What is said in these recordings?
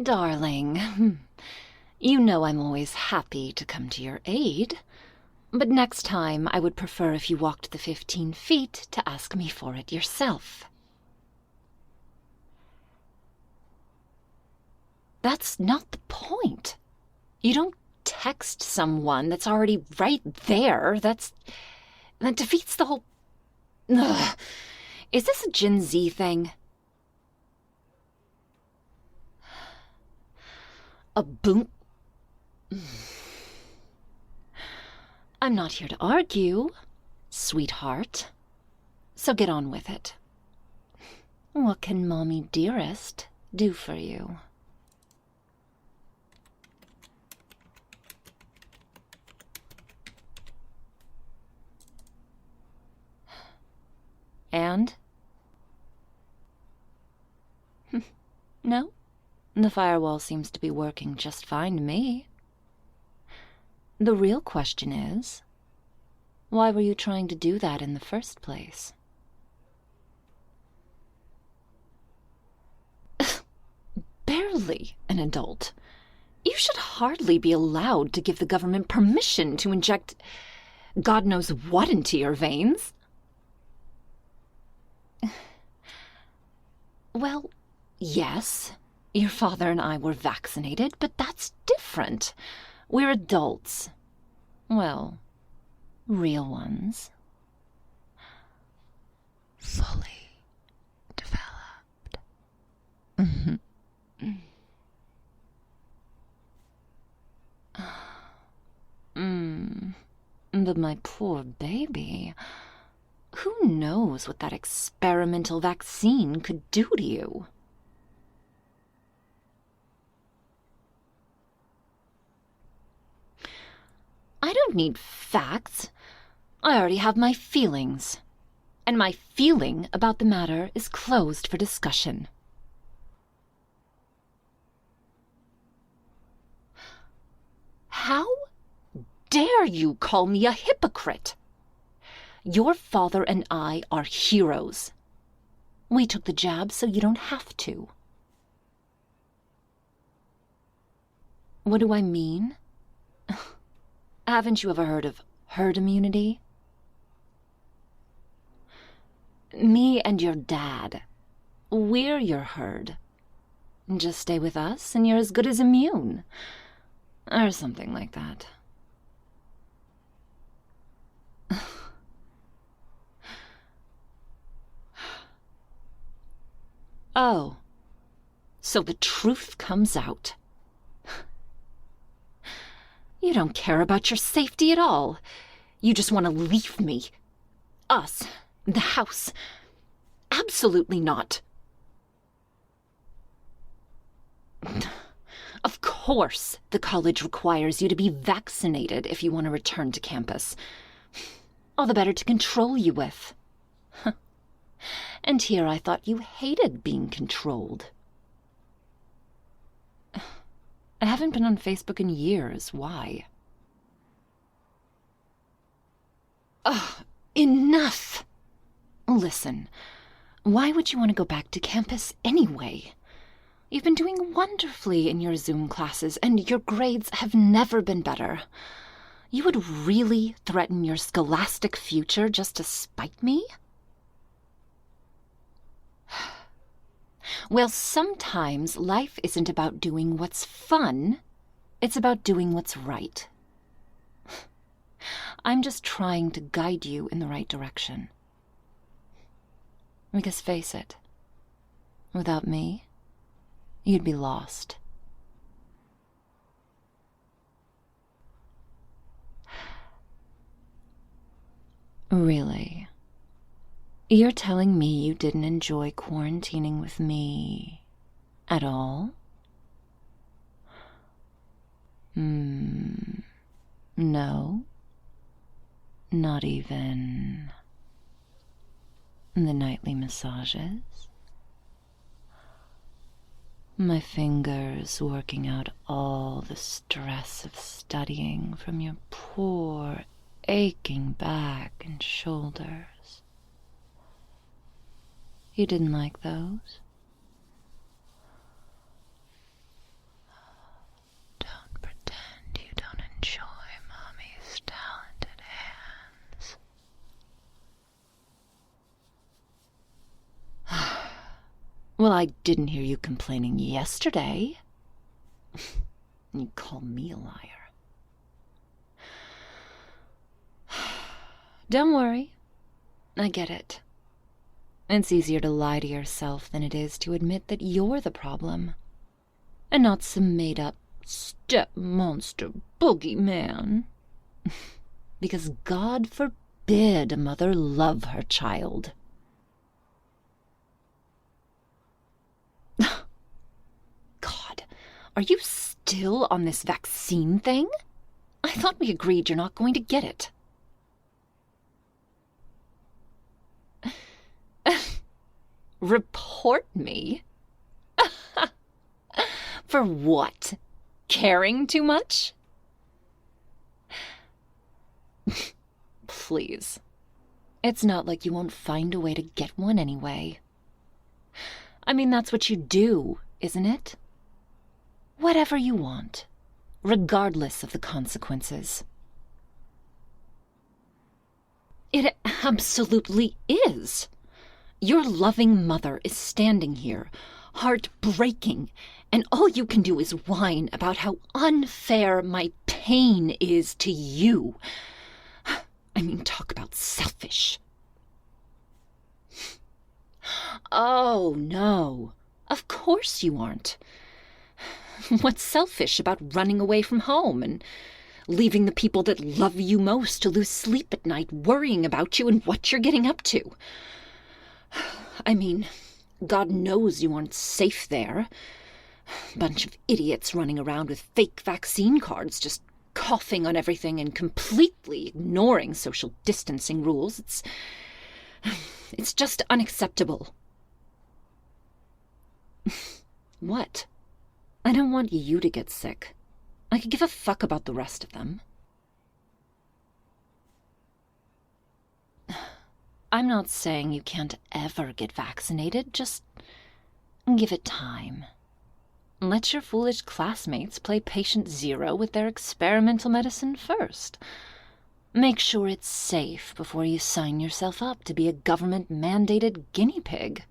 Darling, you know I'm always happy to come to your aid, but next time I would prefer if you walked the 15 feet to ask me for it yourself. That's not the point. You don't text someone that's already right there. That defeats the whole... Ugh. Is this a Gen Z thing? A boom... I'm not here to argue, sweetheart. So get on with it. What can Mommy Dearest do for you? And? No? The firewall seems to be working just fine to me. The real question is, why were you trying to do that in the first place? Barely an adult. You should hardly be allowed to give the government permission to inject God knows what into your veins. Well, yes, your father and I were vaccinated, but that's different. We're adults. Well, real ones. Fully developed. But my poor baby... Who knows what that experimental vaccine could do to you? I don't need facts. I already have my feelings. And my feeling about the matter is closed for discussion. How dare you call me a hypocrite? Your father and I are heroes. We took the jab so you don't have to. What do I mean? Haven't you ever heard of herd immunity? Me and your dad, we're your herd. Just stay with us and you're as good as immune. Or something like that. Oh, so the truth comes out. You don't care about your safety at all. You just want to leave me. Us. The house. Absolutely not. Of course, the college requires you to be vaccinated if you want to return to campus. All the better to control you with. And here I thought you hated being controlled. I haven't been on Facebook in years. Why? Ugh, enough! Listen, why would you want to go back to campus anyway? You've been doing wonderfully in your Zoom classes, and your grades have never been better. You would really threaten your scholastic future just to spite me? Well, sometimes life isn't about doing what's fun. It's about doing what's right. I'm just trying to guide you in the right direction. Because face it, without me, you'd be lost. Really? You're telling me you didn't enjoy quarantining with me at all? No? Not even the nightly massages? My fingers working out all the stress of studying from your poor, aching back and shoulders. You didn't like those? Well, I didn't hear you complaining yesterday. You call me a liar. Don't worry. I get it. It's easier to lie to yourself than it is to admit that you're the problem, and not some made-up step-monster boogeyman. Because God forbid a mother love her child. God, are you still on this vaccine thing? I thought we agreed you're not going to get it. Report me? For what? Caring too much? Please. It's not like you won't find a way to get one anyway. I mean, that's what you do, isn't it? Whatever you want, regardless of the consequences. It absolutely is. Your loving mother is standing here, heartbreaking, and all you can do is whine about how unfair my pain is to you. I mean, talk about selfish. Oh, no. Of course you aren't. What's selfish about running away from home and leaving the people that love you most to lose sleep at night worrying about you and what you're getting up to? I mean, God knows you aren't safe there. Bunch of idiots running around with fake vaccine cards, just coughing on everything and completely ignoring social distancing rules. It's just unacceptable. What? I don't want you to get sick. I could give a fuck about the rest of them. I'm not saying you can't ever get vaccinated, just give it time. Let your foolish classmates play patient zero with their experimental medicine first. Make sure it's safe before you sign yourself up to be a government-mandated guinea pig.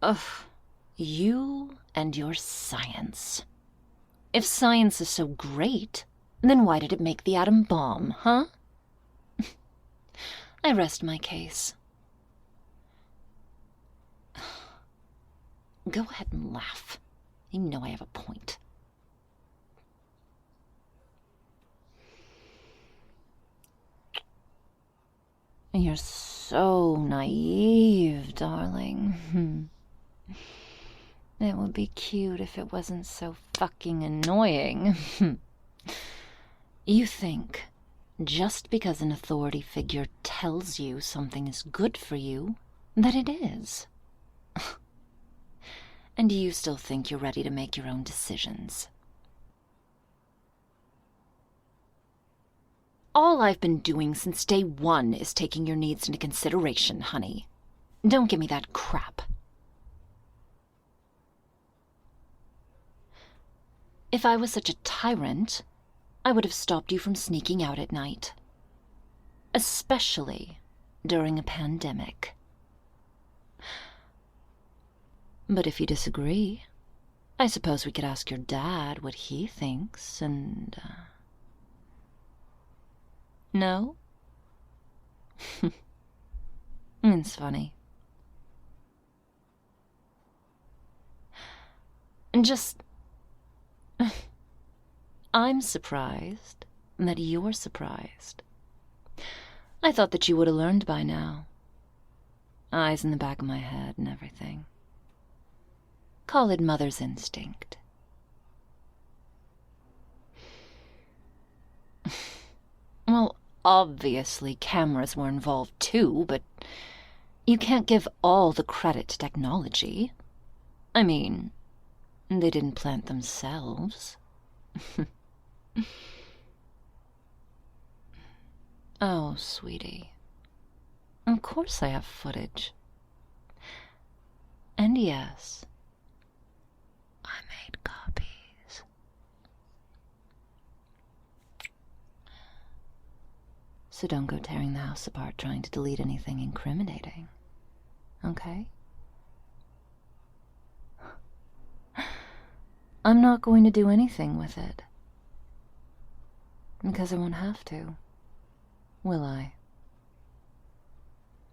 Ugh, you and your science. If science is so great, then why did it make the atom bomb, huh? I rest my case. Go ahead and laugh. You know I have a point. You're so naive, darling. It would be cute if it wasn't so fucking annoying. You think, just because an authority figure tells you something is good for you, that it is. And you still think you're ready to make your own decisions. All I've been doing since day one is taking your needs into consideration, honey. Don't give me that crap. If I was such a tyrant, I would have stopped you from sneaking out at night. Especially during a pandemic. But if you disagree, I suppose we could ask your dad what he thinks, and... No? It's funny. And just... I'm surprised that you're surprised. I thought that you would have learned by now. Eyes in the back of my head and everything. Call it mother's instinct. Well, obviously cameras were involved too, but you can't give all the credit to technology. I mean, they didn't plant themselves. Oh, sweetie. Of course I have footage. And yes, I made copies. So don't go tearing the house apart trying to delete anything incriminating. Okay? I'm not going to do anything with it. Because I won't have to. Will I?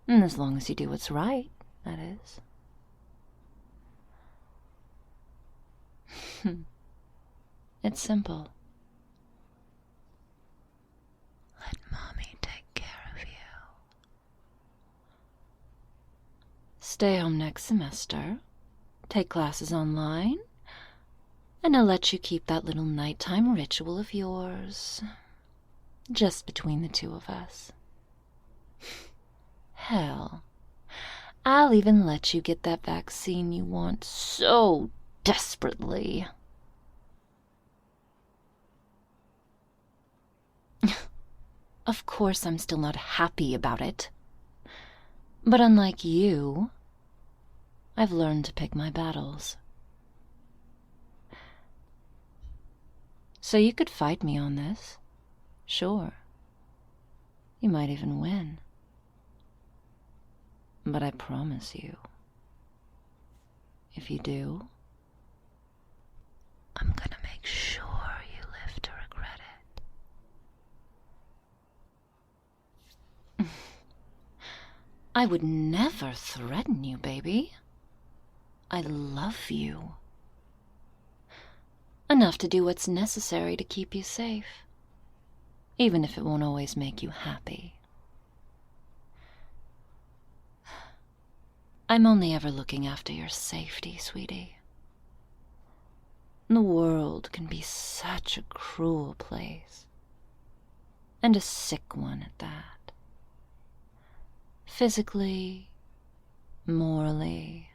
And as long as you do what's right, that is. It's simple. Let Mommy take care of you. Stay home next semester, take classes online, and I'll let you keep that little nighttime ritual of yours, just between the two of us. Hell, I'll even let you get that vaccine you want so desperately. Of course I'm still not happy about it. But unlike you, I've learned to pick my battles. So you could fight me on this. Sure. You might even win. But I promise you, if you do, I'm gonna make sure you live to regret it. I would never threaten you, baby. I love you. Enough to do what's necessary to keep you safe, even if it won't always make you happy. I'm only ever looking after your safety, sweetie. The world can be such a cruel place, and a sick one at that. Physically, morally.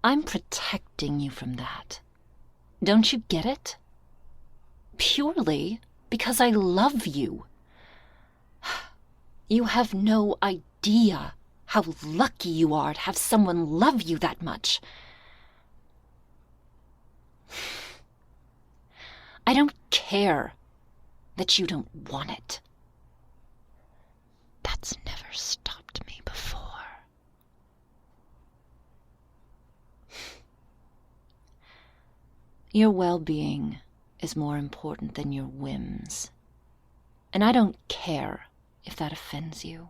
I'm protecting you from that. Don't you get it? Purely because I love you. You have no idea how lucky you are to have someone love you that much. I don't care that you don't want it. That's never stopped me before. Your well-being is more important than your whims. And I don't care if that offends you.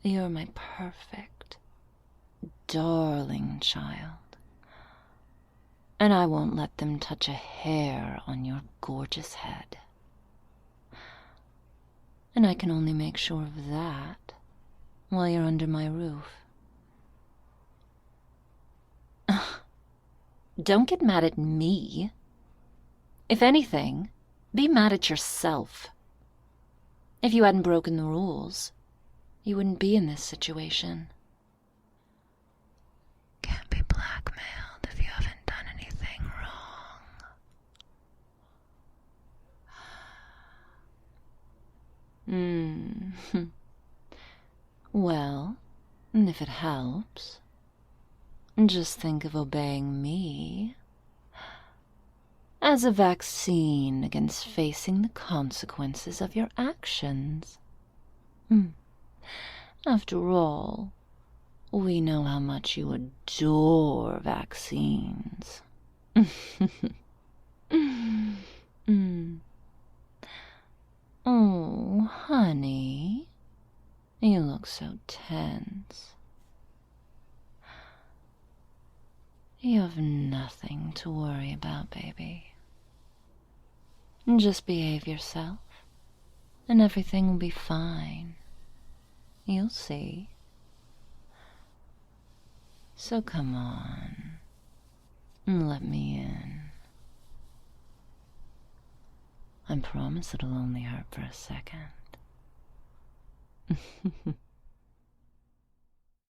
You're my perfect, darling child. And I won't let them touch a hair on your gorgeous head. And I can only make sure of that while you're under my roof. Don't get mad at me. If anything, be mad at yourself. If you hadn't broken the rules, you wouldn't be in this situation. Can't be blackmailed if you haven't done anything wrong. Well, if it helps, just think of obeying me as a vaccine against facing the consequences of your actions. After all, we know how much you adore vaccines. Oh, honey, you look so tense. You have nothing to worry about, baby. Just behave yourself, and everything will be fine. You'll see. So come on, and let me in. I promise it'll only hurt for a second.